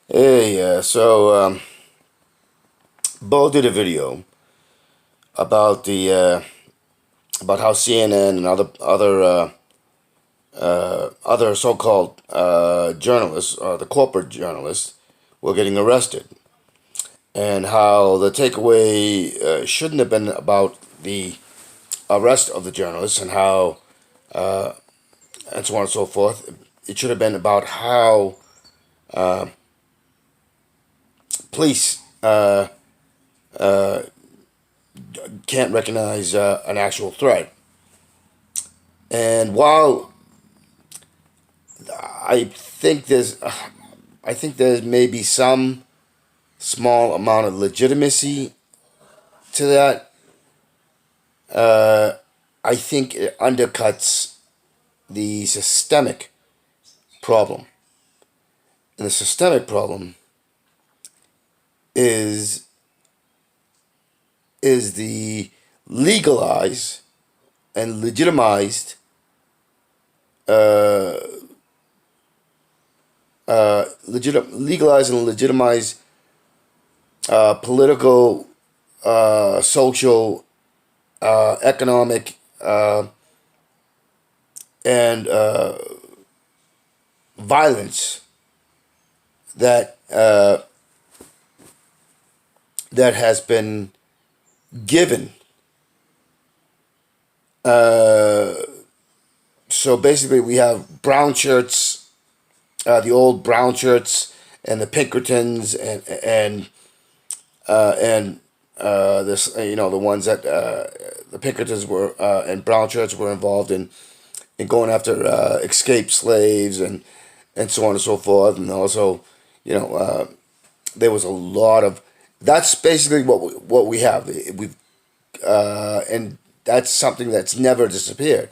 Hey, Bo did a video about the about how CNN and other so-called journalists, the corporate journalists, were getting arrested, and how the takeaway shouldn't have been about the arrest of the journalists and how and so on and so forth. It should have been about how police can't recognize an actual threat. And while I think there's, I think there may be some small amount of legitimacy to that. I think it undercuts the systemic problem, and the systemic problem is the legalized and legitimized uh, legalized and legitimized political, social, economic, and violence that that has been given. Uh, so basically, we have brown shirts, the old brown shirts, and the Pinkertons, and this, the ones that the Pinkertons were and brown shirts were involved in going after escaped slaves and so on and so forth, and also, you know, there was a lot of. That's basically what we have. And that's something that's never disappeared.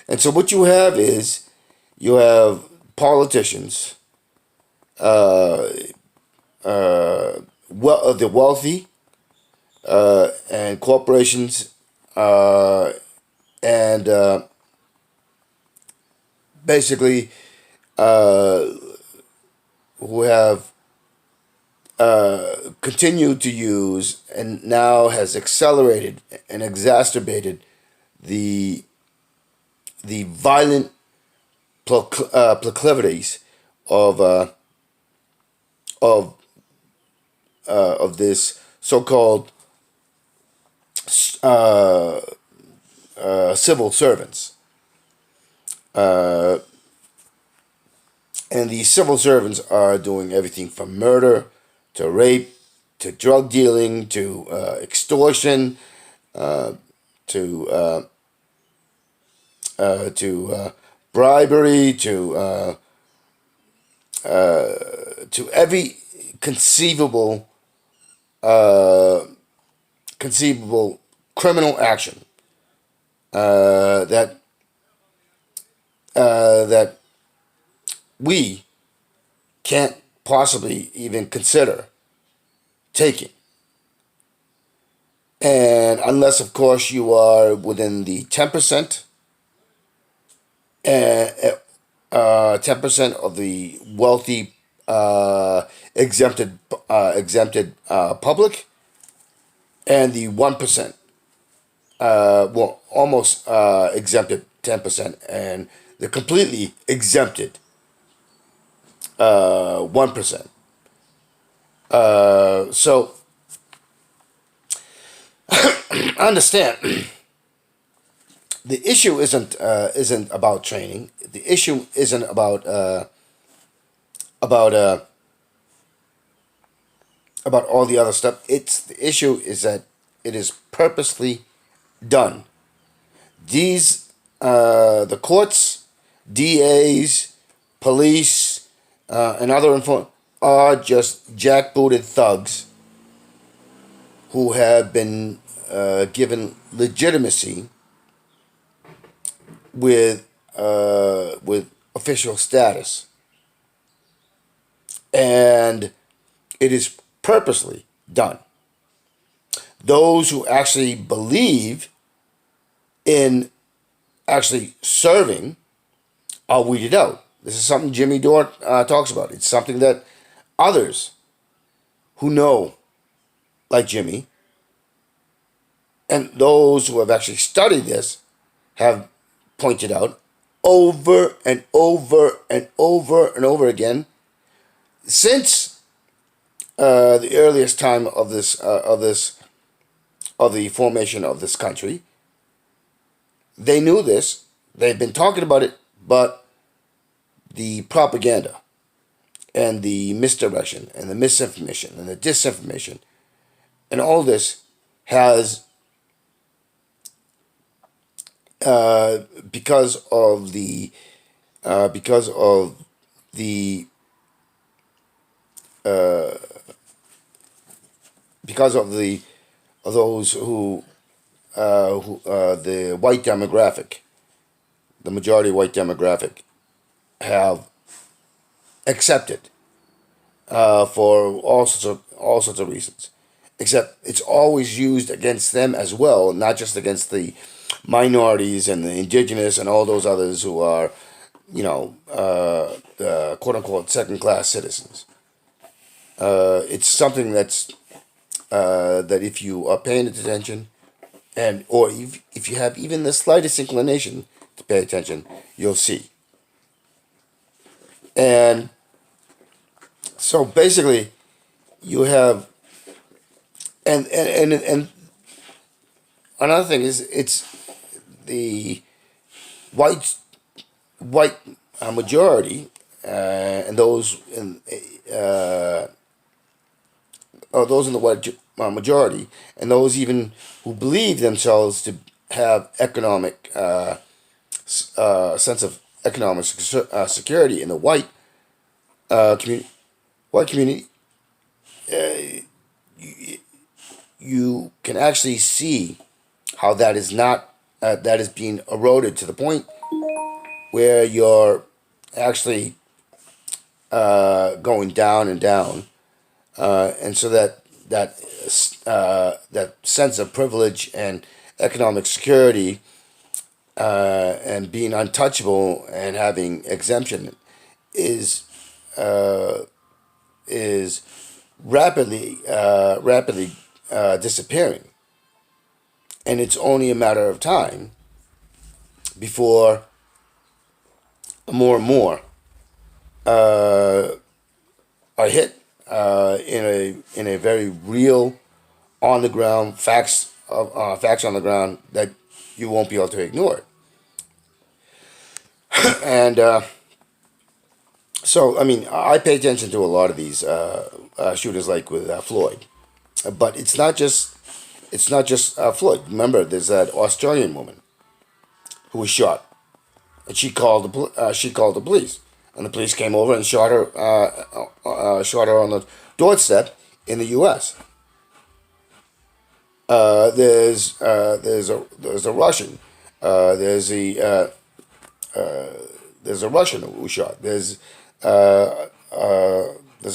And so what you have is you have politicians, uh, the wealthy, and corporations, and basically uh, who have continued to use and now has accelerated and exacerbated the violent proclivities of uh, of of this so-called uh, civil servants, uh, and these civil servants are doing everything from murder to rape to drug dealing to extortion uh, to bribery to every conceivable uh, conceivable criminal action that that we can't possibly even consider taking. And unless, of course, you are within the 10%, 10% of the wealthy exempted public, and the 1%, almost exempted 10%, and the completely exempted 1%. So I understand the issue isn't about training. The issue isn't about uh, about all the other stuff. It's the issue is that it is purposely done. These the courts, DAs, police, and other are just jackbooted thugs who have been given legitimacy with official status, and it is purposely done. Those who actually believe in actually serving are weeded out. This is something Jimmy Dore talks about. It's something that others who know, like Jimmy, and those who have actually studied this have pointed out over and over and over and over again since the earliest time of the formation of this country. They knew this. They've been talking about it, but the propaganda and the misdirection and the misinformation and the disinformation and all this has because of the because of the because of the of those who the white demographic, the majority white demographic, have accepted for all sorts of reasons. Except it's always used against them as well, not just against the minorities and the indigenous and all those others who are, quote unquote second class citizens. It's something that if you are paying attention, and or if you have even the slightest inclination to pay attention, you'll see. And so basically, you have and another thing is it's the white majority and those in the white majority and those even who believe themselves to have economic sense of economic security in the community. White community, you can actually see how that is not that is being eroded to the point where you're actually going down and down, and so that sense of privilege and economic security and being untouchable and having exemption is is rapidly disappearing, and it's only a matter of time before more and more are hit in a very real on the ground facts on the ground that you won't be able to ignore it. And so I mean I pay attention to a lot of these shooters like with Floyd, but it's not just Floyd. Remember, there's that Australian woman who was shot, and she called the police, and the police came over and shot her on the doorstep in the U.S. There's a Russian. There's a Russian who shot. There's a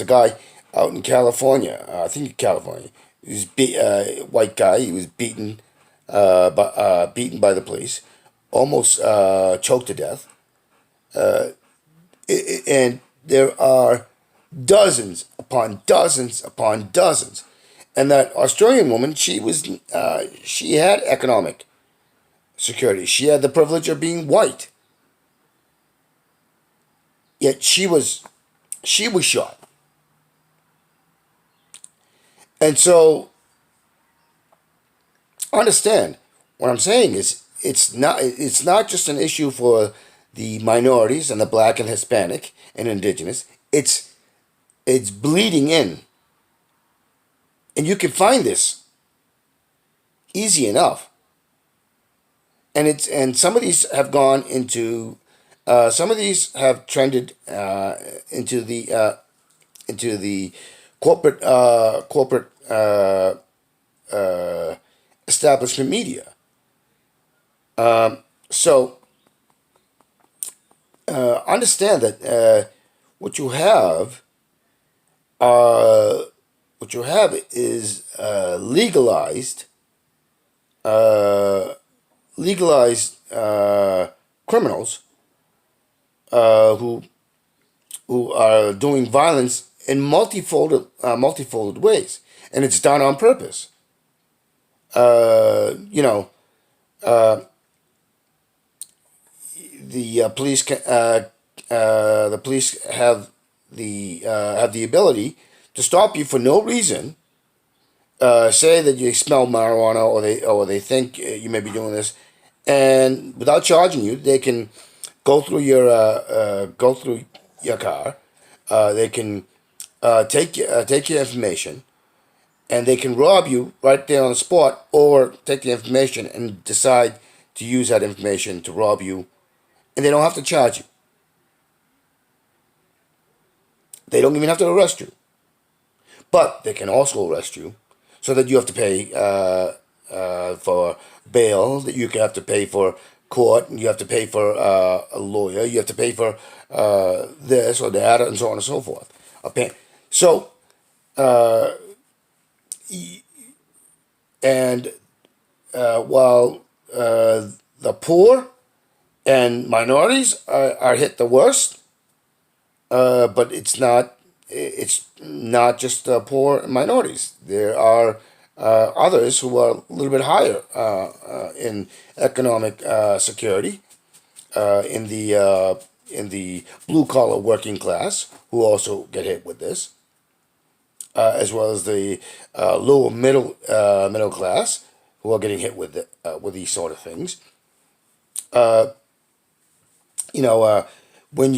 guy out in California. I think California. He's white guy. He was beaten by the police, almost choked to death. And there are dozens upon dozens upon dozens. And that Australian woman, she had economic security. She had the privilege of being white. Yet she was shot. And so understand what I'm saying is it's not just an issue for the minorities and the black and Hispanic and indigenous. It's bleeding in. And you can find this easy enough. And some of these have gone into some of these have trended into the corporate establishment media. So understand that what you have is legalized criminals who are doing violence in multifolded ways, and it's done on purpose. You know, the police have the ability to stop you for no reason. Say that you smell marijuana, or they think you may be doing this, and without charging you, they can go through your car. They can take your information, and they can rob you right there on the spot, or take the information and decide to use that information to rob you, and they don't have to charge you. They don't even have to arrest you, but they can also arrest you, so that you have to pay for bail, that you have to pay for court, and you have to pay for a lawyer, you have to pay for this or that, and so on and so forth. So, and while the poor and minorities are hit the worst, but it's not just poor and minorities. There are others who are a little bit higher in economic security, in the blue collar working class, who also get hit with this, as well as the lower middle class, who are getting hit with these sort of things. You know, when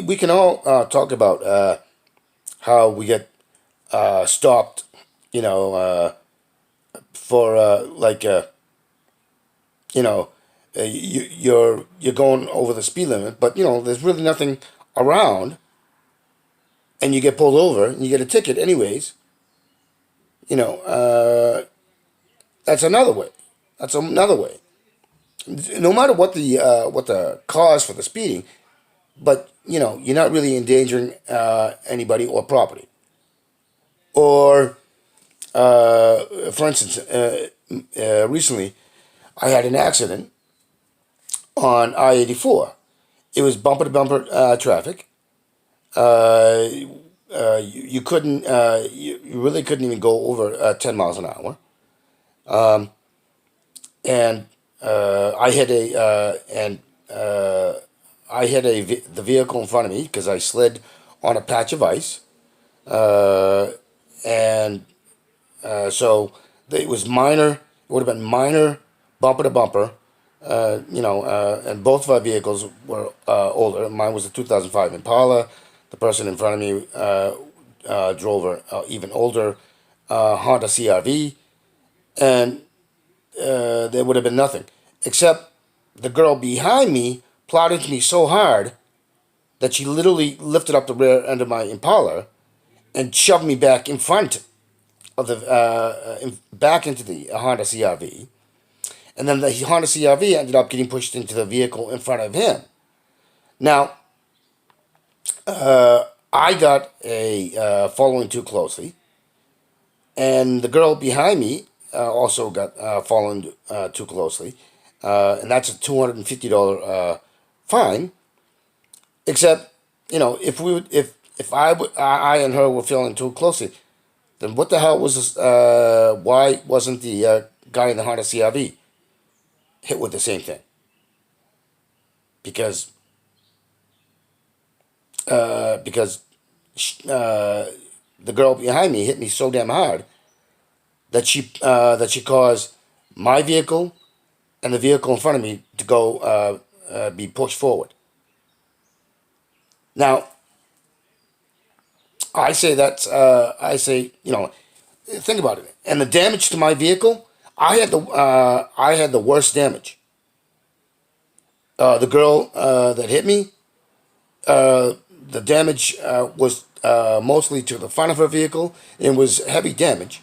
we can all talk about how we get stopped, for you're going over the speed limit, but there's really nothing around, and you get pulled over and you get a ticket anyways. You know, that's another way. That's another way. No matter what the cause for the speeding, but you're not really endangering anybody or property. Or, for instance, recently I had an accident on I-84. It was bumper to bumper traffic. You couldn't, you really couldn't even go over 10 miles an hour. And I hit the vehicle in front of me because I slid on a patch of ice, and so it was minor. It would have been minor bumper to bumper, and both of our vehicles were older. Mine was a 2005 Impala. The person in front of me drove an even older Honda CRV, and there would have been nothing, except the girl behind me plowed into me so hard that she literally lifted up the rear end of my Impala and shoved me back in front of back into the Honda CRV, and then the Honda CRV ended up getting pushed into the vehicle in front of him. Now, I got a following too closely, and the girl behind me also got following too closely, and that's a $250 fine. Except, if I and her were feeling too closely, then what the hell was this? Why wasn't the guy in the Honda CRV hit with the same thing? Because the girl behind me hit me so damn hard that she caused my vehicle and the vehicle in front of me to go be pushed forward. Now, I say think about it. And the damage to my vehicle, I had the worst damage. The girl that hit me, the damage was mostly to the front of her vehicle, and was heavy damage,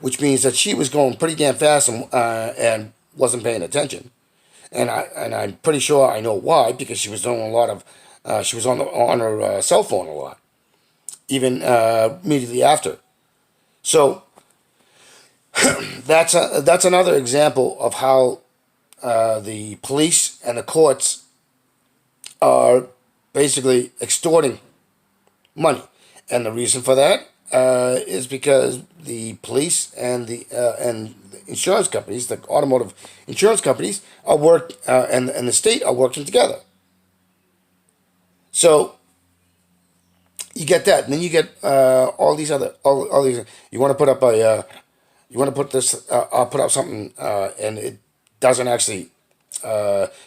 which means that she was going pretty damn fast and wasn't paying attention. And I'm pretty sure I know why, because she was doing a lot of she was on her cell phone a lot, even immediately after. So that's another example of how the police and the courts are basically extorting money, and the reason for that is because the police and the insurance companies, the automotive insurance companies, and the state are working together. So you get that, and then you get all these. You want to put up you want to put this put up something, and it doesn't actually,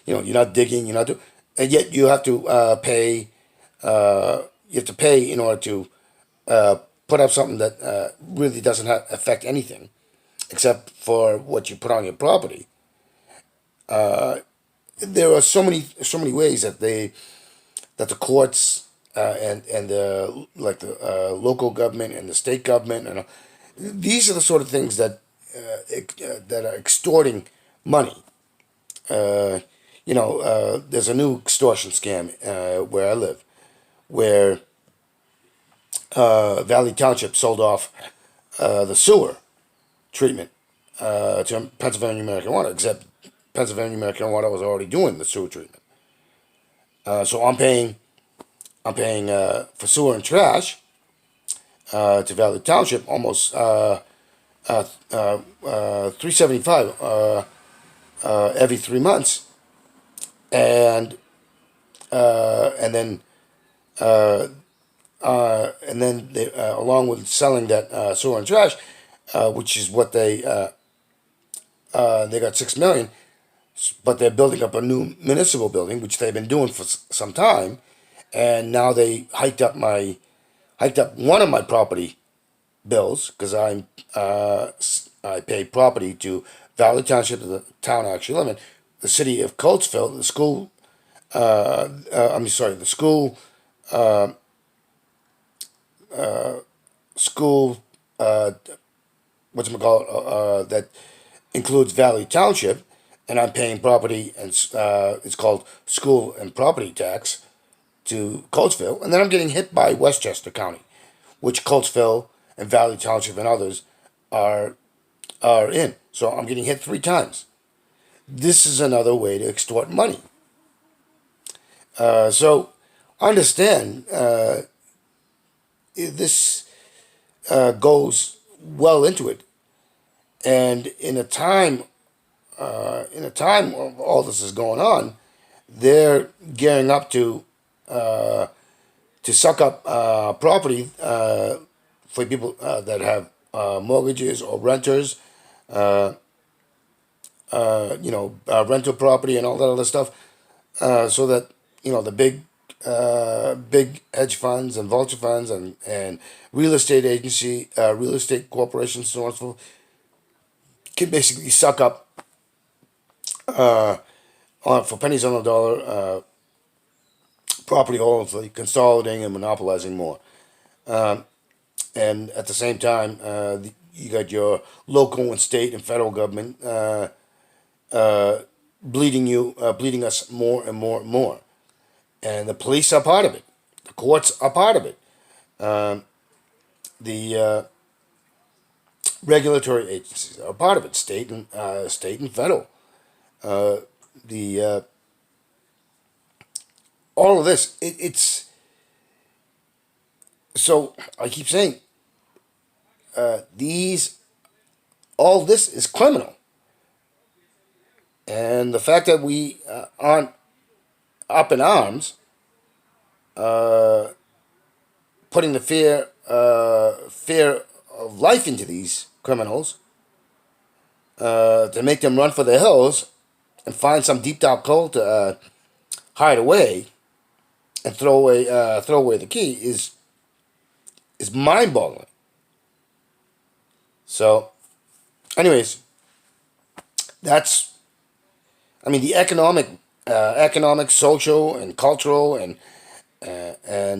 you're not digging, you're not doing, and yet you have to pay. You have to pay in order to uh, put up something that really doesn't affect anything except for what you put on your property. There are so many ways that the courts and like the local government and the state government, and these are the sort of things that are extorting money. Uh, there's a new extortion scam where I live, where Valley Township sold off the sewer treatment to Pennsylvania American Water, except Pennsylvania American Water was already doing the sewer treatment. So I'm paying for sewer and trash to Valley Township almost $375 every 3 months, and then they, along with selling that sewer and trash, which is what they got 6 million, but they're building up a new municipal building, which they've been doing for some time, and now they hiked up one of my property bills because I pay property to Valley Township, the town I actually live in, the city of Coatesville, the school. I'm sorry, the school. That includes Valley Township, and I'm paying property, and it's called school and property tax to Coatesville, and then I'm getting hit by Westchester County, which Coatesville and Valley Township and others are are in. So I'm getting hit 3 times. This is another way to extort money. So understand this goes well into it, and in a time of all this is going on, they're gearing up to suck up property for people that have mortgages or renters, rental property and all that other stuff, so that the big hedge funds and vulture funds and real estate corporations, so on and so forth, can basically suck up for pennies on the dollar property holders, like consolidating and monopolizing more. And at the same time, you got your local and state and federal government bleeding us more and more and more. And the police are part of it. The courts are part of it. The regulatory agencies are part of it. State and federal. The all of this. It's so I keep saying all this is criminal, and the fact that we aren't up in arms, putting the fear of life into these criminals, to make them run for the hills and find some deep dark hole to hide away and throw away the key is mind boggling. So, anyways, that's the economic, social, and cultural, and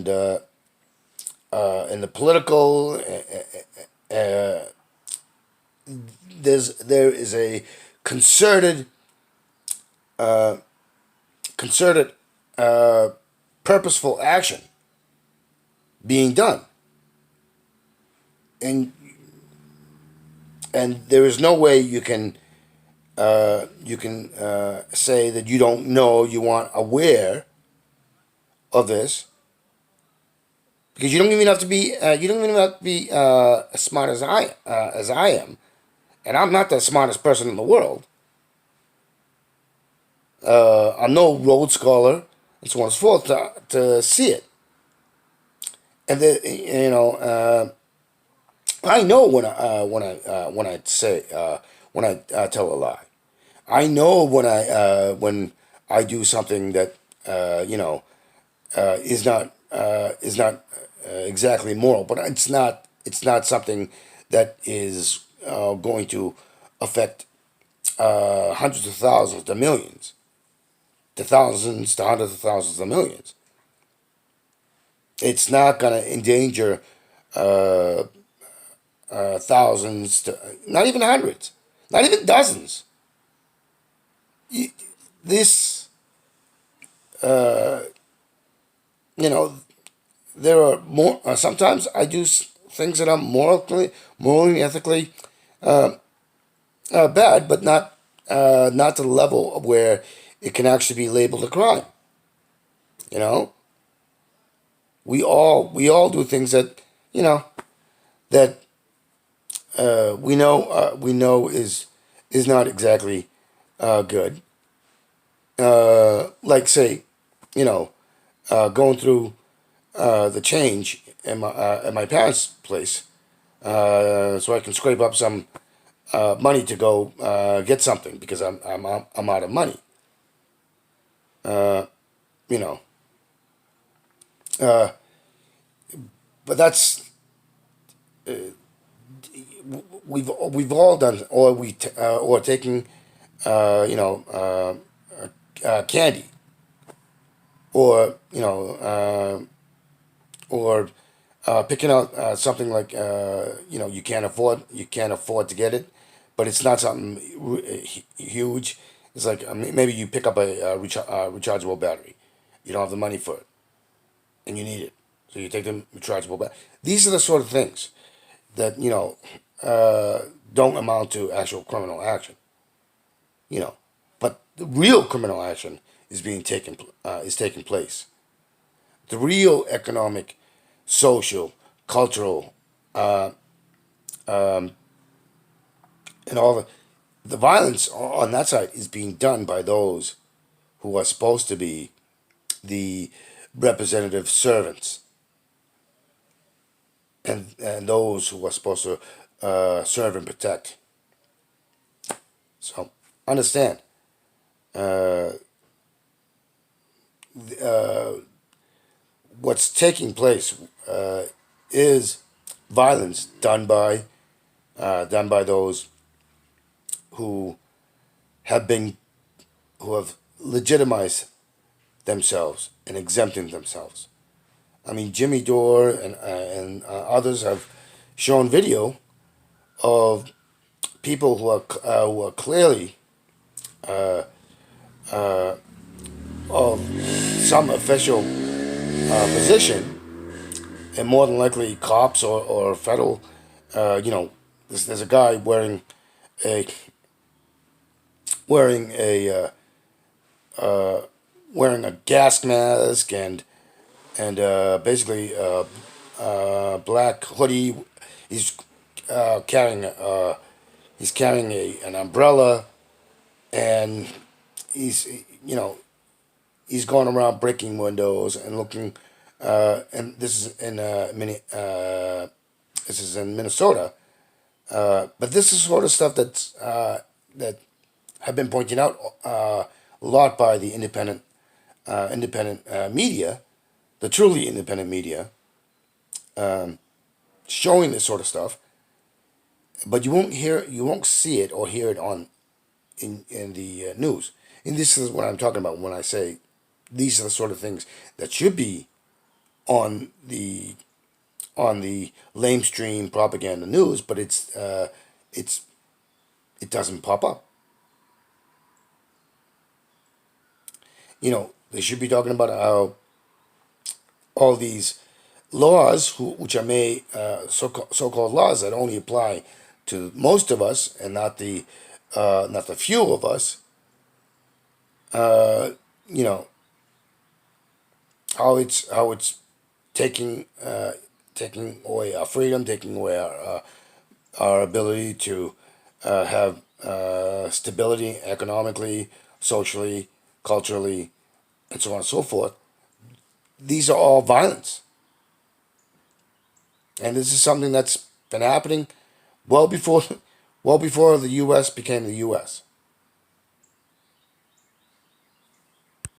the political. There is a concerted, concerted, purposeful action being done, and there is no way you can say that you don't know, you aren't aware of this, because you don't even have to be as smart as I am, and I'm not the smartest person in the world. I'm no Rhodes Scholar and so on and so forth to see it. And I know when I tell a lie. I know when I do something that is not exactly moral, but it's not something that is going to affect hundreds of thousands to millions, to thousands to hundreds of thousands to millions. It's not going to endanger uh, thousands to not even hundreds, not even dozens. This, you know, there are more. Sometimes I do things that are morally, ethically bad, but not to the level of where it can actually be labeled a crime. You know, we all do things that you know that we know is not exactly good. Like say, you know, going through the change at my parents' place, so I can scrape up some money to go get something because I'm out of money. You know, uh, but that's we've all done, or taking candy, or or picking out something like you can't afford to get it, but it's not something huge. It's like maybe you pick up a rechargeable battery. You don't have the money for it, and you need it, so you take the rechargeable battery. These are the sort of things that don't amount to actual criminal action. You know, but the real criminal action is taking place. The real economic, social, cultural, and all the violence on that side is being done by those who are supposed to be the representative servants, and those who are supposed to serve and protect. So understand, uh, what's taking place is violence done by those who have been who have legitimized themselves and exempting themselves. I mean, Jimmy Dore and others have shown video of people who are clearly of some official position, and more than likely cops or federal. There's a guy a wearing a wearing a gas mask and basically black hoodie. He's carrying an umbrella, and he's you know he's going around breaking windows and looking. And this is in Minnesota. But this is sort of stuff that have been pointed out a lot by the independent media, the truly independent media, showing this sort of stuff. But you won't see it or hear it in the news. And this is what I'm talking about when I say these are the sort of things that should be on the lamestream propaganda news, but it's it doesn't pop up. They should be talking about how all these laws, which are made so-called laws that only apply to most of us and not the few of us. Uh, you know, how it's taking taking away our freedom, taking away our ability to have stability economically, socially, culturally, and so on and so forth. These are all violence, and this is something that's been happening well before well before the U.S. became the U.S.